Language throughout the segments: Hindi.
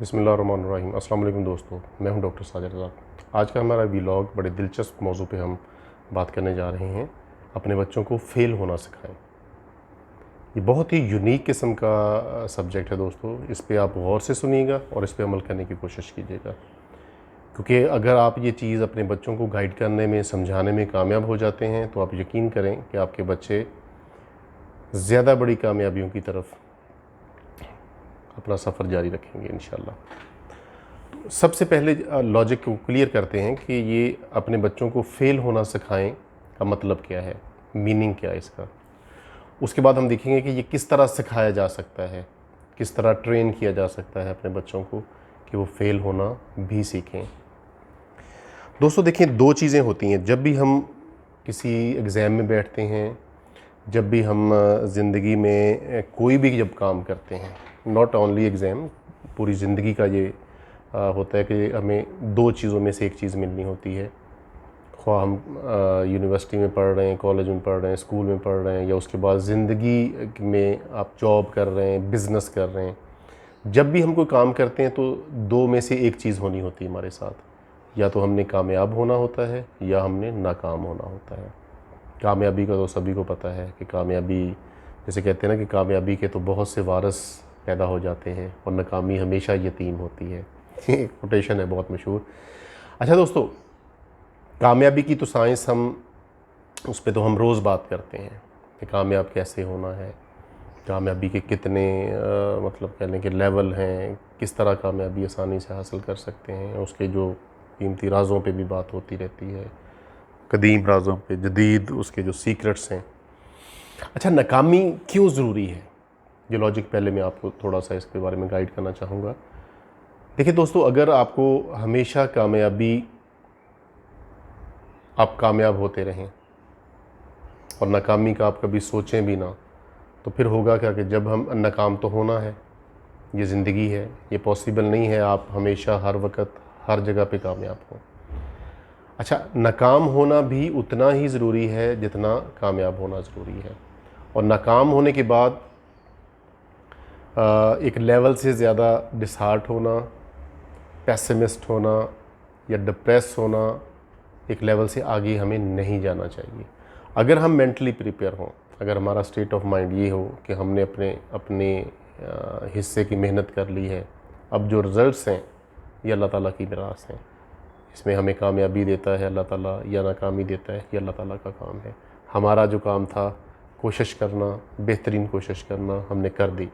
बिस्मिल्लाहिर्रहमानिर्रहीम। अस्सलाम वालेकुम दोस्तों, मैं हूं डॉक्टर साजिद रज़ा। आज का हमारा व्लॉग बड़े दिलचस्प मौजू पे हम बात करने जा रहे हैं। अपने बच्चों को फ़ेल होना सिखाएं। ये बहुत ही यूनिक किस्म का सब्जेक्ट है दोस्तों। इस पे आप गौर से सुनिएगा और इस पे अमल करने की कोशिश कीजिएगा, क्योंकि अगर आप ये चीज़ अपने बच्चों को गाइड करने में, समझाने में कामयाब हो जाते हैं तो आप यकीन करें कि आपके बच्चे ज़्यादा बड़ी कामयाबियों की तरफ अपना सफ़र जारी रखेंगे इंशाल्लाह। सबसे पहले लॉजिक को क्लियर करते हैं कि ये अपने बच्चों को फ़ेल होना सिखाएं का मतलब क्या है, मीनिंग क्या है इसका। उसके बाद हम देखेंगे कि ये किस तरह सिखाया जा सकता है, किस तरह ट्रेन किया जा सकता है अपने बच्चों को कि वो फ़ेल होना भी सीखें। दोस्तों देखिए, दो चीज़ें होती हैं जब भी हम किसी एग्ज़ाम में बैठते हैं, जब भी हम ज़िंदगी में कोई भी जब काम करते हैं, नॉट ओनली एग्ज़ाम, पूरी ज़िंदगी का ये होता है कि हमें दो चीज़ों में से एक चीज़ मिलनी होती है। ख्वाह हम यूनिवर्सिटी में पढ़ रहे हैं, कॉलेज में पढ़ रहे हैं, स्कूल में पढ़ रहे हैं, या उसके बाद ज़िंदगी में आप जॉब कर रहे हैं, बिज़नेस कर रहे हैं। जब भी हम कोई काम करते हैं तो दो में से एक चीज़ होनी होती है हमारे साथ। या तो हमने कामयाब होना होता है या हमने नाकाम होना होता है। कामयाबी का तो सभी को पता है कि कामयाबी, जैसे कहते हैं ना कि कामयाबी के तो बहुत से वारिस पैदा हो जाते हैं और नाकामी हमेशा यतीम होती है। एक कोटेशन है बहुत मशहूर। अच्छा दोस्तों, कामयाबी की तो साइंस उस पर तो हम रोज़ बात करते हैं कि कामयाब कैसे होना है, कामयाबी के कितने मतलब कहने के लेवल हैं, किस तरह कामयाबी आसानी से हासिल कर सकते हैं, उसके जो कीमती राज़ों पे भी बात होती रहती है, कदीम राज़ों पे, जदीद उसके जो सीक्रेट्स हैं। अच्छा, नाकामी क्यों ज़रूरी है, ये लॉजिक पहले मैं आपको थोड़ा सा इसके बारे में गाइड करना चाहूँगा। देखिए दोस्तों, अगर आपको हमेशा आप कामयाब होते रहें और नाकामी का आप कभी सोचें भी ना, तो फिर होगा क्या कि जब हम नाकाम तो होना है, ये ज़िंदगी है, ये पॉसिबल नहीं है आप हमेशा हर वक्त हर जगह पे कामयाब हो। अच्छा, नाकाम होना भी उतना ही ज़रूरी है जितना कामयाब होना ज़रूरी है। और नाकाम होने के बाद एक लेवल से ज़्यादा डिसहार्ट होना, पेसिमिस्ट होना या डिप्रेस होना, एक लेवल से आगे हमें नहीं जाना चाहिए। अगर हम मेंटली प्रिपेयर हों, अगर हमारा स्टेट ऑफ माइंड ये हो कि हमने अपने अपने हिस्से की मेहनत कर ली है, अब जो रिज़ल्ट्स हैं ये अल्लाह ताला की मिरास हैं, इसमें हमें कामयाबी देता है अल्लाह ताला या नाकामी देता है, ये अल्लाह ताला का काम है। हमारा जो काम था कोशिश करना, बेहतरीन कोशिश करना, हमने कर दी।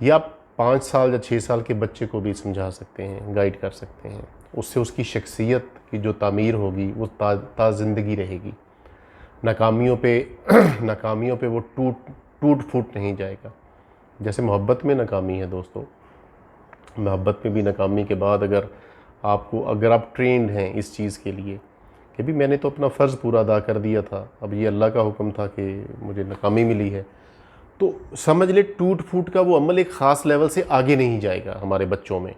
ये आप 5 साल या 6 साल के बच्चे को भी समझा सकते हैं, गाइड कर सकते हैं। उससे उसकी शख्सियत की जो तामीर होगी वो ता ज़िंदगी रहेगी। नाकामियों पे वो टूट फूट नहीं जाएगा। जैसे मोहब्बत में नाकामी है दोस्तों, मोहब्बत में भी नाकामी के बाद अगर आप ट्रेंड हैं इस चीज़ के लिए कि भी मैंने तो अपना फ़र्ज़ पूरा अदा कर दिया था, अब ये अल्लाह का हुक्म था कि मुझे नाकामी मिली है, तो समझ ले टूट फूट का वो अमल एक ख़ास लेवल से आगे नहीं जाएगा हमारे बच्चों में।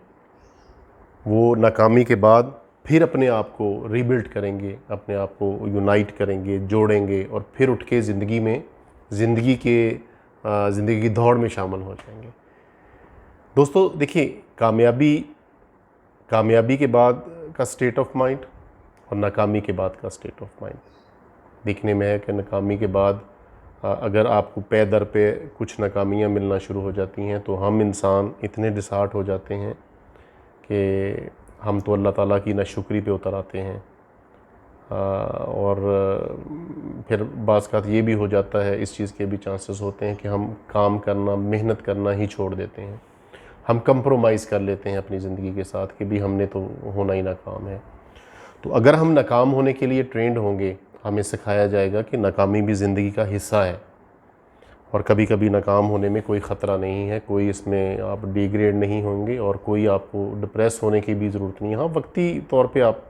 वो नाकामी के बाद फिर अपने आप को रीबिल्ड करेंगे, अपने आप को यूनाइट करेंगे, जोड़ेंगे और फिर उठ के ज़िंदगी की दौड़ में शामिल हो जाएंगे। दोस्तों देखिए, कामयाबी के बाद का स्टेट ऑफ माइंड और नाकामी के बाद का स्टेट ऑफ माइंड देखने में है कि नाकामी के बाद अगर आपको पे दर पे कुछ नाकामियाँ मिलना शुरू हो जाती हैं तो हम इंसान इतने डिसहार्ट हो जाते हैं कि हम तो अल्लाह ताला की नाशुक्री पे उतर आते हैं। और फिर बाज़ का ये भी हो जाता है, इस चीज़ के भी चांसेस होते हैं कि हम काम करना, मेहनत करना ही छोड़ देते हैं। हम कंप्रोमाइज़ कर लेते हैं अपनी ज़िंदगी के साथ कि भी हमने तो होना ही नाकाम है। तो अगर हम नाकाम होने के लिए ट्रेंड होंगे, हमें सिखाया जाएगा कि नाकामी भी ज़िंदगी का हिस्सा है और कभी कभी नाकाम होने में कोई ख़तरा नहीं है, कोई इसमें आप डिग्रेड नहीं होंगे और कोई आपको डिप्रेस होने की भी ज़रूरत नहीं है। हाँ, वक्ती तौर पे आप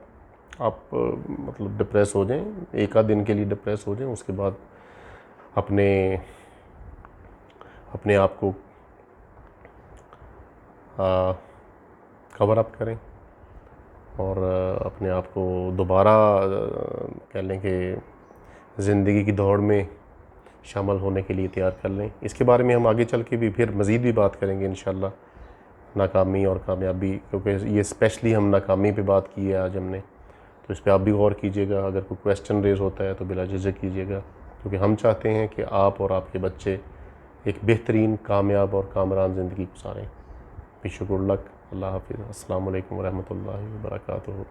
मतलब डिप्रेस हो जाएं, एक आध दिन के लिए डिप्रेस हो जाएं, उसके बाद अपने आप को कवर अप करें और अपने आप को दोबारा कह लें कि ज़िंदगी की दौड़ में शामिल होने के लिए तैयार कर लें। इसके बारे में हम आगे चल के भी फिर मज़ीद भी बात करेंगे इंशाल्लाह नाकामी और कामयाबी, क्योंकि ये स्पेशली हम नाकामी पे बात की है आज हमने, तो इस पर आप भी गौर कीजिएगा। अगर कोई क्वेश्चन रेज़ होता है तो बिला झिझक कीजिएगा, क्योंकि हम चाहते हैं कि आप और आपके बच्चे एक बेहतरीन, कामयाब और कामरान ज़िंदगी गुजारें। Wish you good luck. अल्लाह हाफिज़। अस्सलाम वालेकुम व रहमतुल्लाहि व बरकातुहू।